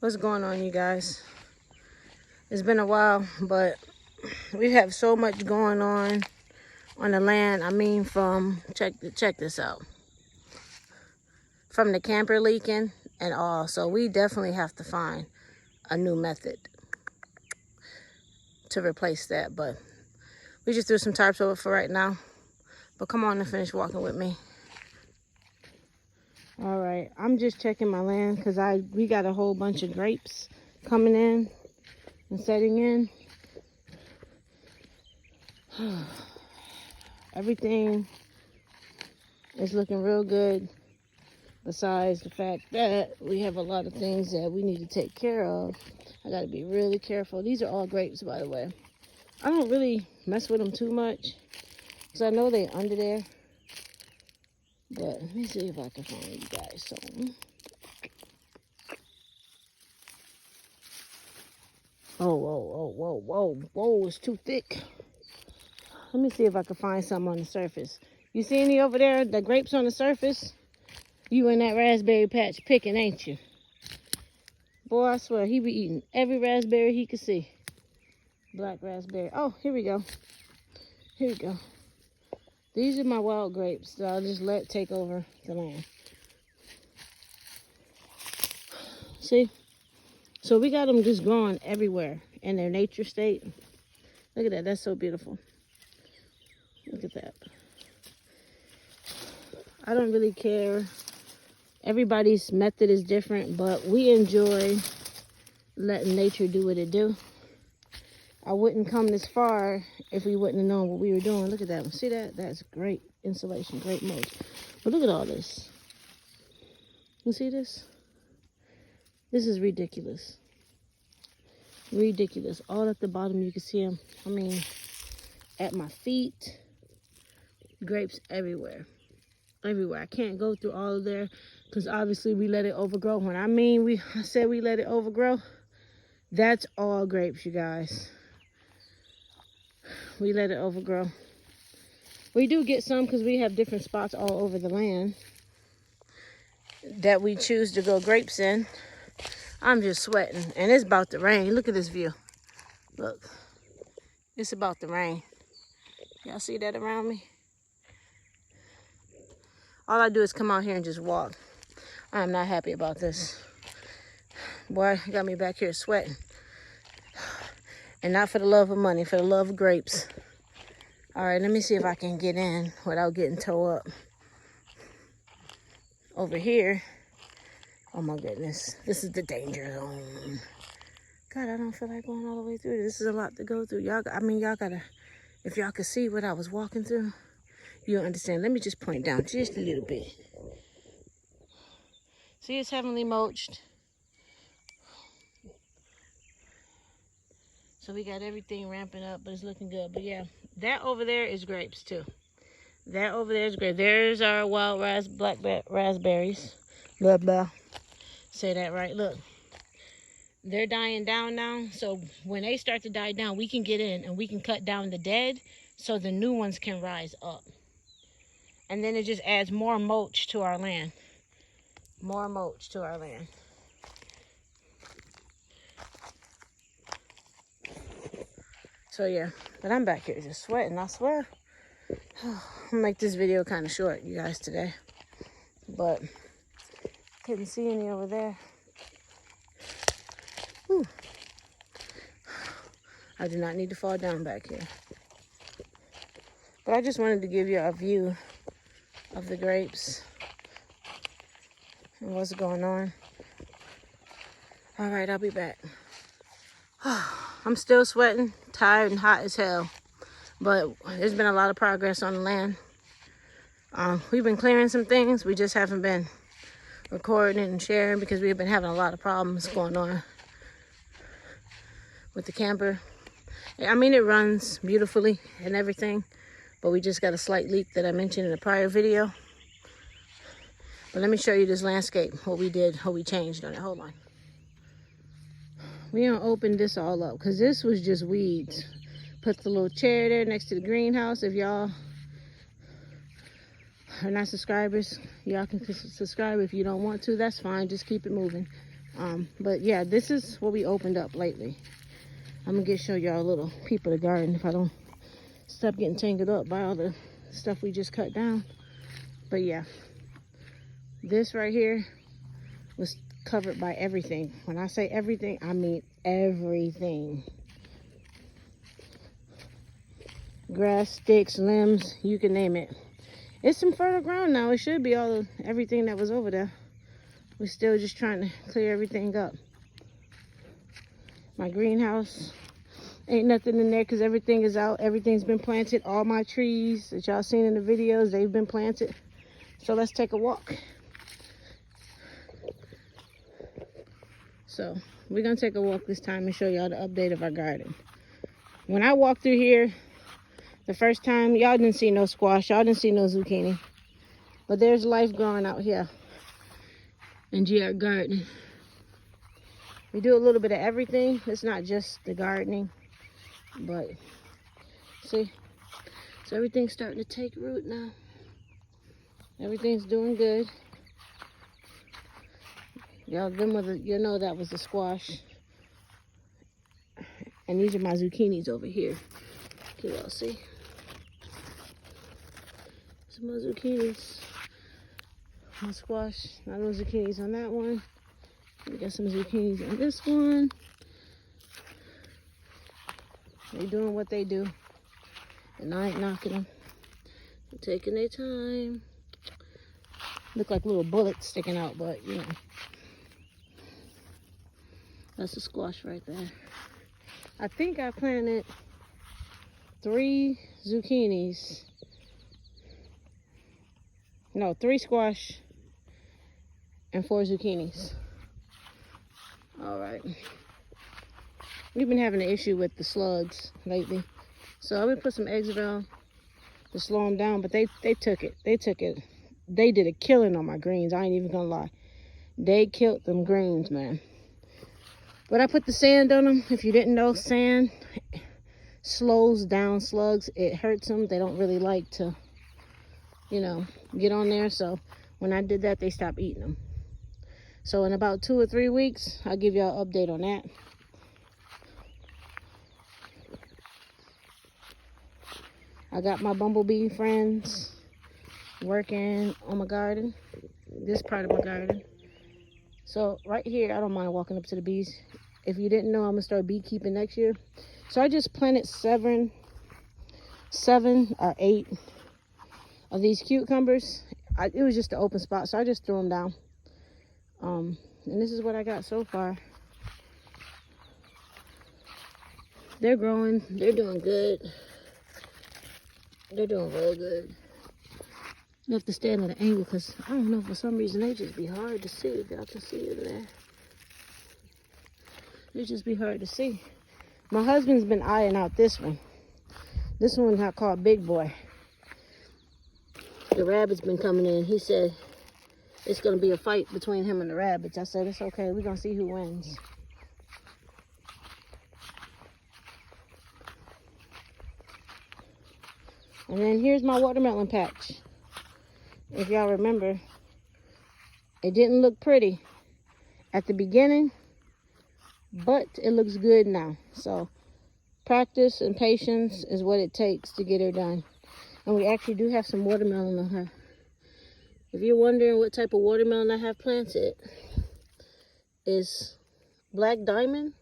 What's going on, you guys? It's been a while, but we have so much going on the land. I mean, check this out. From the camper leaking and all. So we definitely have to find a new method to replace that. But we just threw some tarps over for right now. But come on and finish walking with me. All right, I'm just checking my land because we got a whole bunch of grapes coming in and setting in. Everything is looking real good, besides the fact that we have a lot of things that we need to take care of. I got to be really careful. These are all grapes, by the way. I don't really mess with them too much because I know they're under there. But let me see if I can find you guys some. Whoa, it's too thick. Let me see if I can find some on the surface. You see any over there, the grapes on the surface? You in that raspberry patch picking, ain't you? Boy, I swear, he be eating every raspberry he could see. Black raspberry. Oh, here we go. Here we go. These are my wild grapes that I'll just let take over the land. See? So we got them just growing everywhere in their nature state. Look at that. That's so beautiful. Look at that. I don't really care. Everybody's method is different, but we enjoy letting nature do what it do. I wouldn't come this far if we wouldn't have known what we were doing. Look at that. See that? That's great insulation, great mulch. But look at all this. You see this? This is ridiculous. Ridiculous. All at the bottom, you can see them. I mean, at my feet, grapes everywhere. Everywhere. I can't go through all of there because obviously we let it overgrow. When I said we let it overgrow, that's all grapes, you guys. We let it overgrow. We do get some because we have different spots all over the land that we choose to grow grapes in. I'm just sweating and it's about to rain. Look at this view. Look, it's about to rain. Y'all see that around me? All I do is come out here and just walk. I am not happy about this. Boy, got me back here sweating. And not for the love of money, for the love of grapes. All right, let me see if I can get in without getting towed up. Over here. Oh my goodness, this is the danger zone. God, I don't feel like going all the way through. This is a lot to go through. Y'all gotta, if y'all could see what I was walking through, you'll understand. Let me just point down just a little bit. See, it's heavily mulched. So we got everything ramping up, but it's looking good. But yeah, that over there is grapes too. That over there is grapes. There's our wild black raspberries. Blah, blah. Say that right. Look, they're dying down now. So when they start to die down, we can get in and we can cut down the dead so the new ones can rise up. And then it just adds more mulch to our land. More mulch to our land. So yeah, but I'm back here just sweating, I swear. I'll make this video kind of short, you guys, today. But couldn't see any over there. Whew. I do not need to fall down back here. But I just wanted to give you a view of the grapes and what's going on. All right, I'll be back. I'm still sweating, tired, and hot as hell. But there's been a lot of progress on the land. We've been clearing some things. We just haven't been recording and sharing because we've been having a lot of problems going on with the camper. I mean, it runs beautifully and everything, but we just got a slight leak that I mentioned in a prior video. But let me show you this landscape, what we did, how we changed on it. Hold on. We're gonna open this all up because this was just weeds. Put the little chair there next to the greenhouse. If y'all are not subscribers, y'all can subscribe. If you don't want to, that's fine. Just keep it moving. But yeah, this is what we opened up lately. I'm gonna show y'all a little peep of the garden if I don't stop getting tangled up by all the stuff we just cut down. But yeah, this right here was covered by everything. When I say everything, I mean everything. Grass, sticks, limbs, you can name it. It's some fertile ground now. It should be everything that was over there. We're still just trying to clear everything up. My greenhouse, ain't nothing in there because everything is out. Everything's been planted. All my trees that y'all seen in the videos, they've been planted. So let's take a walk. So we're gonna take a walk this time and show y'all the update of our garden. When I walked through here the first time, y'all didn't see no squash, y'all didn't see no zucchini. But there's life growing out here in GR Garden. We do a little bit of everything. It's not just the gardening, but see, so everything's starting to take root now. Everything's doing good. Y'all, you know that was the squash. And these are my zucchinis over here. Can y'all see? Some more zucchinis. My squash. Not no zucchinis on that one. We got some zucchinis on this one. They doing what they do. And I ain't knocking them. They're taking their time. Look like little bullets sticking out, but you know. That's a squash right there. I think I planted 3 zucchinis. No, 3 squash and 4 zucchinis. All right. We've been having an issue with the slugs lately. So I'm gonna put some Exavil to slow them down, but they took it. They took it. They did a killing on my greens. I ain't even gonna lie. They killed them greens, man. But I put the sand on them. If you didn't know, sand slows down slugs. It hurts them. They don't really like to, you know, get on there. So when I did that, they stopped eating them. So in about 2 or 3 weeks, I'll give y'all an update on that. I got my bumblebee friends working on my garden, this part of my garden. So right here, I don't mind walking up to the bees. If you didn't know, I'm gonna start beekeeping next year. So I just planted 7 or 8 of these cucumbers. It was just an open spot, so I just threw them down. And this is what I got so far. They're growing. They're doing good. They're doing real good. You have to stand at an angle because I don't know, for some reason they just be hard to see. If y'all can see it there. They just be hard to see. My husband's been eyeing out this one. This one I call Big Boy. The rabbits been coming in. He said it's going to be a fight between him and the rabbits. I said, it's okay. We're going to see who wins. And then here's my watermelon patch. If y'all remember, it didn't look pretty at the beginning, but it looks good now. So practice and patience is what it takes to get her done. And we actually do have some watermelon on her. If you're wondering what type of watermelon I have planted, is Black Diamond,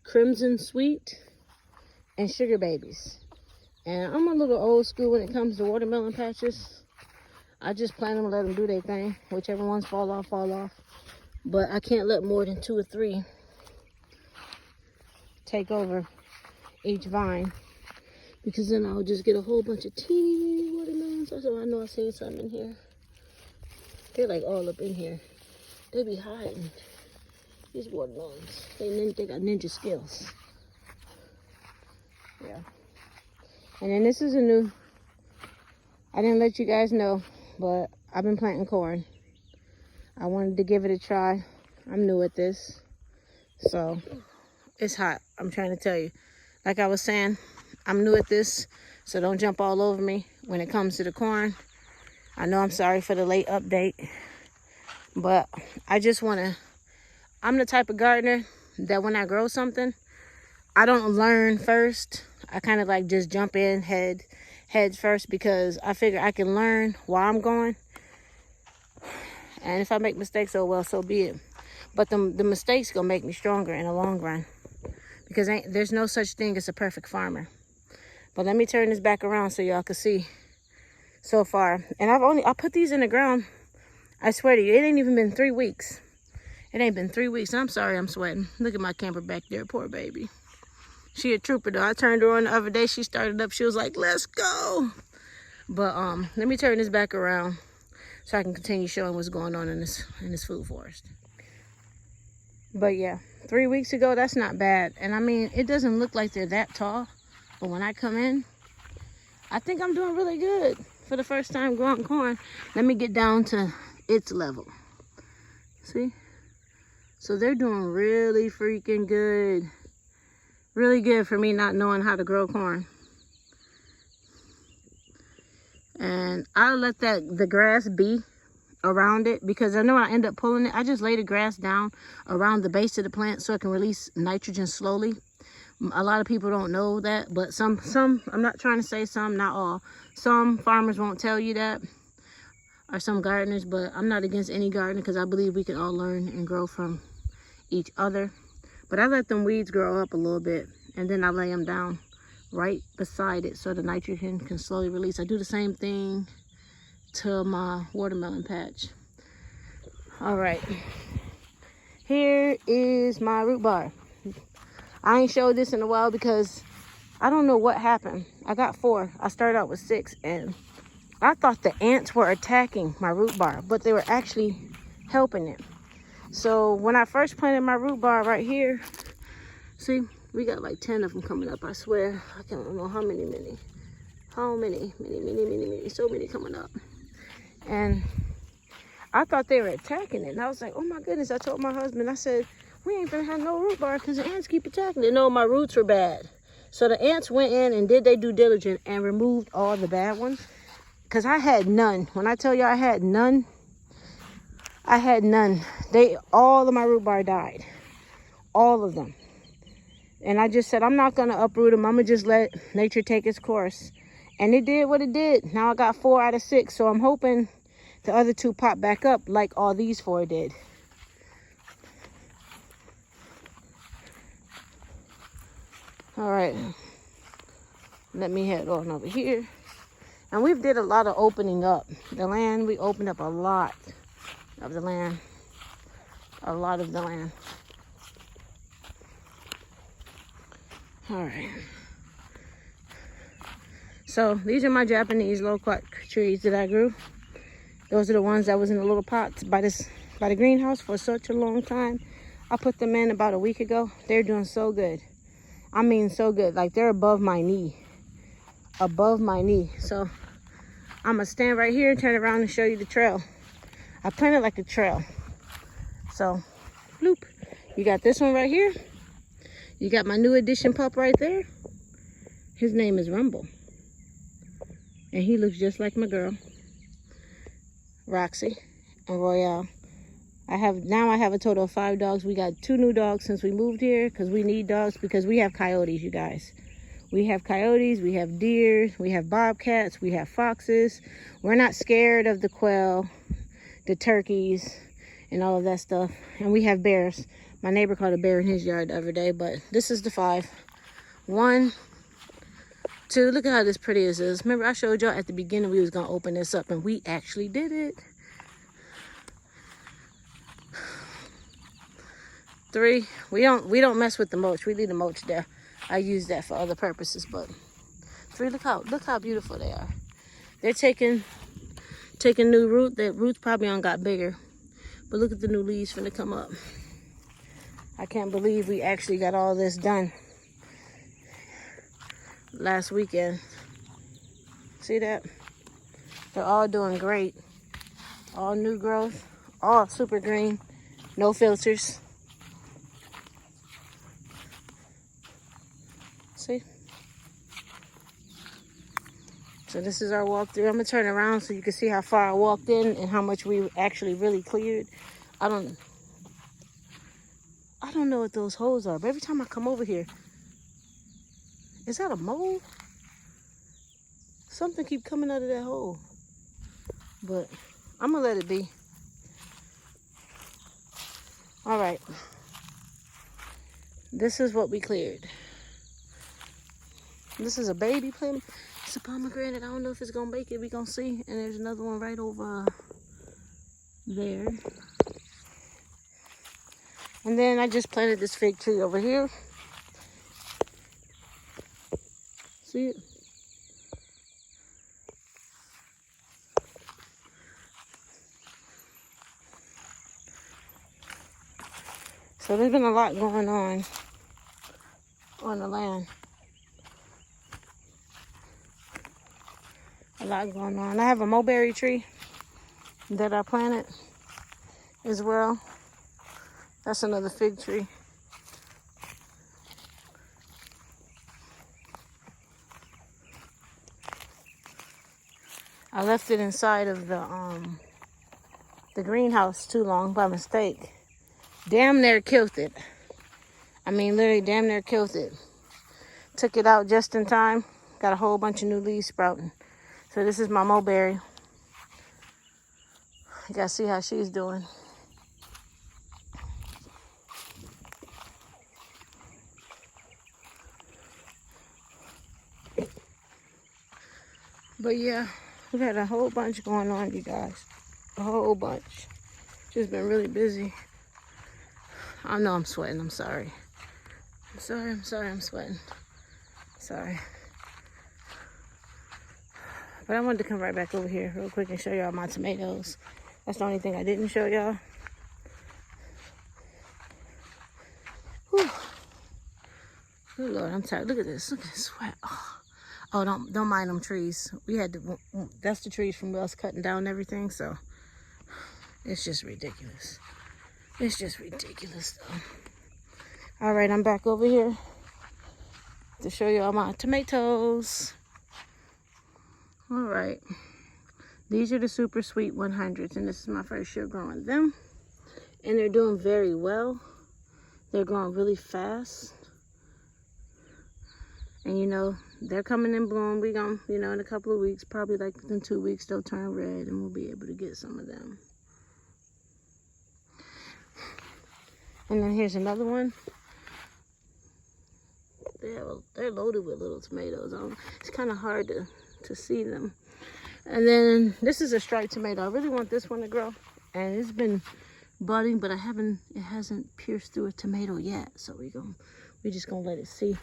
Crimson Sweet, and Sugar Babies. And I'm a little old school when it comes to watermelon patches. I just plant them and let them do their thing. Whichever ones fall off, fall off. But I can't let more than 2 or 3 take over each vine, because then I'll just get a whole bunch of teeny watermelons. So I know I seen some in here. They're like all up in here. They be hiding. These watermelons. They got ninja skills. Yeah. And then this is a new, I didn't let you guys know, but I've been planting corn. I wanted to give it a try. I'm new at this. So it's hot. I'm trying to tell you. Like I was saying, I'm new at this. So don't jump all over me when it comes to the corn. I know I'm sorry for the late update. But I just want to I'm the type of gardener that when I grow something, I don't learn first. I kind of like just jump in head first, because I figure I can learn while I'm going. And if I make mistakes, oh well, so be it. But the mistakes gonna make me stronger in the long run, because there's no such thing as a perfect farmer. But let me turn this back around so y'all can see so far. And I put these in the ground, I swear to you, it ain't even been 3 weeks. It ain't been 3 weeks. I'm sorry I'm sweating. Look at my camper back there, poor baby. She a trooper though. I turned her on the other day. She started up. She was like, let's go. But let me turn this back around so I can continue showing what's going on in this food forest. But yeah, 3 weeks ago, that's not bad. And I mean, it doesn't look like they're that tall. But when I come in, I think I'm doing really good for the first time growing corn. Let me get down to its level. See? So they're doing really freaking good. Really good for me not knowing how to grow corn. And I'll let the grass be around it, because I know when I end up pulling it, I just lay the grass down around the base of the plant so it can release nitrogen slowly. A lot of people don't know that, but some, I'm not trying to say some, not all. Some farmers won't tell you that, or some gardeners, but I'm not against any gardener, because I believe we can all learn and grow from each other. But I let them weeds grow up a little bit, and then I lay them down right beside it so the nitrogen can slowly release. I do the same thing to my watermelon patch. All right, here is my root bar. I ain't showed this in a while because I don't know what happened. I got 4. I started out with 6, and I thought the ants were attacking my root bar, but they were actually helping it. So when I first planted my root bar right here, see, we got like 10 of them coming up. I swear, I don't know how many, so many coming up. And I thought they were attacking it. And I was like, oh my goodness. I told my husband, I said, we ain't gonna have no root bar because the ants keep attacking it. No, my roots were bad. So the ants went in and did their due diligence and removed all the bad ones. Because I had none. When I tell you I had none, I had none. All of my root bar died. All of them. And I just said, I'm not going to uproot them. I'm going to just let nature take its course. And it did what it did. Now I got 4 out of 6. So I'm hoping the other 2 pop back up like all these 4 did. All right. Let me head on over here. And we've did a lot of opening up. The land, we opened up a lot of the land. A lot of the land. All right. So these are my Japanese loquat trees that I grew. Those are the ones that was in the little pots by the greenhouse for such a long time. I put them in about a week ago. They're doing so good. I mean, so good. Like they're above my knee. Above my knee. So I'm gonna stand right here and turn around and show you the trail. I planted like a trail. So, bloop. You got this one right here. You got my new addition pup right there. His name is Rumble. And he looks just like my girl, Roxy and Royale. I have a total of 5 dogs. We got 2 new dogs since we moved here because we need dogs because we have coyotes, you guys. We have coyotes, we have deer, we have bobcats, we have foxes. We're not scared of the quail, the turkeys, and all of that stuff. And we have bears. My neighbor caught a bear in his yard the other day, but this is the 5. 1, 2, look at how this pretty this is. Remember I showed y'all at the beginning we was gonna open this up, and we actually did it. 3, we don't mess with the mulch. We leave the mulch there. I use that for other purposes, but 3, look how beautiful they are. They're taking new root. The roots probably on got bigger, but look at the new leaves finna come up. I can't believe we actually got all this done last weekend. See that? They're all doing great. All new growth, all super green, no filters. See? So this is our walkthrough. I'm gonna turn around so you can see how far I walked in and how much we actually really cleared. I don't know what those holes are, but every time I come over here, is that a mole? Something keep coming out of that hole. But I'm gonna let it be. All right. This is what we cleared. This is a baby plant. It's a pomegranate. I don't know if it's gonna make it. We gonna see. And there's another one right over there. And then I just planted this fig tree over here. See it? So there's been a lot going on the land. A lot going on. I have a mulberry tree that I planted as well. That's another fig tree. I left it inside of the greenhouse too long by mistake. Damn near killed it. I mean, literally damn near killed it. Took it out just in time. Got a whole bunch of new leaves sprouting. So this is my mulberry. You gotta see how she's doing. But yeah, we've had a whole bunch going on, you guys. A whole bunch. Just been really busy. I know I'm sweating, I'm sorry. I'm sweating. Sorry. But I wanted to come right back over here real quick and show y'all my tomatoes. That's the only thing I didn't show y'all. Whew. Oh Lord, I'm tired. Look at this. Look at this sweat. Oh, don't mind them trees. We had to. That's the trees from us cutting down everything. So it's just ridiculous. It's just ridiculous, though. All right, I'm back over here to show you all my tomatoes. All right, these are the super sweet 100s, and this is my first year growing them, and they're doing very well. They're growing really fast, and you know they're coming in bloom. We gonna, you know, in a couple of weeks, probably like in 2 weeks, they'll turn red, and we'll be able to get some of them. And then here's another one. They're loaded with little tomatoes. It's kind of hard to see them. And then this is a striped tomato. I really want this one to grow. And it's been budding, but it hasn't pierced through a tomato yet. So we just gonna let it see.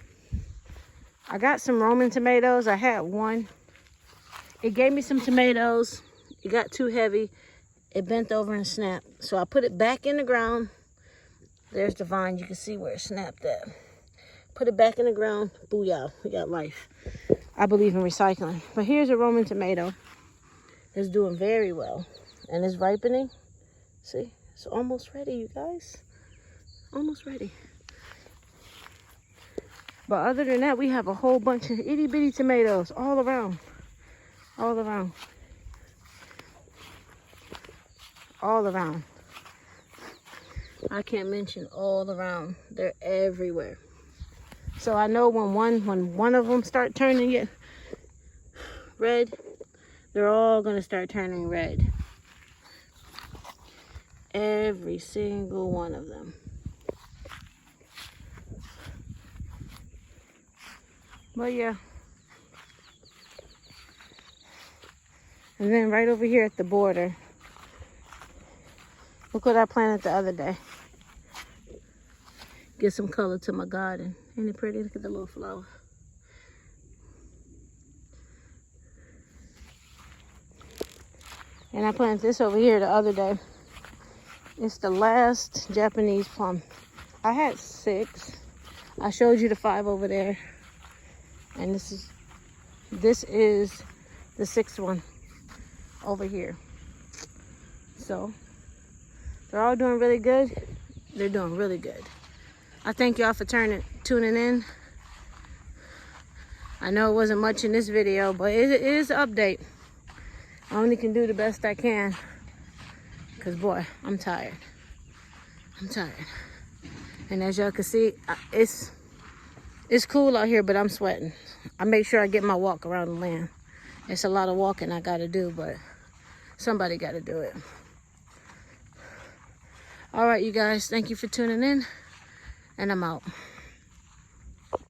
I got some Roman tomatoes. I had one. It gave me some tomatoes. It got too heavy. It bent over and snapped. So I put it back in the ground. There's the vine. You can see where it snapped at. Put it back in the ground. Booyah. We got life. I believe in recycling. But here's a Roman tomato. It's doing very well. And it's ripening. See? It's almost ready, you guys. Almost ready. But other than that, we have a whole bunch of itty bitty tomatoes all around. All around. All around. I can't mention all around. They're everywhere. So I know when one of them start turning red, they're all gonna start turning red. Every single one of them. But yeah. And then right over here at the border, look what I planted the other day. Get some color to my garden. Ain't it pretty? Look at the little flower. And I planted this over here the other day. It's the last Japanese plum. I had 6. I showed you the 5 over there. And this is the 6th one over here. So they're all doing really good. They're doing really good. I thank y'all for tuning in. I know it wasn't much in this video, but it is an update. I only can do the best I can. Because, boy, I'm tired. I'm tired. And as y'all can see, it's cool out here, but I'm sweating. I make sure I get my walk around the land. It's a lot of walking I gotta do, but somebody gotta do it. All right, you guys, thank you for tuning in, and I'm out.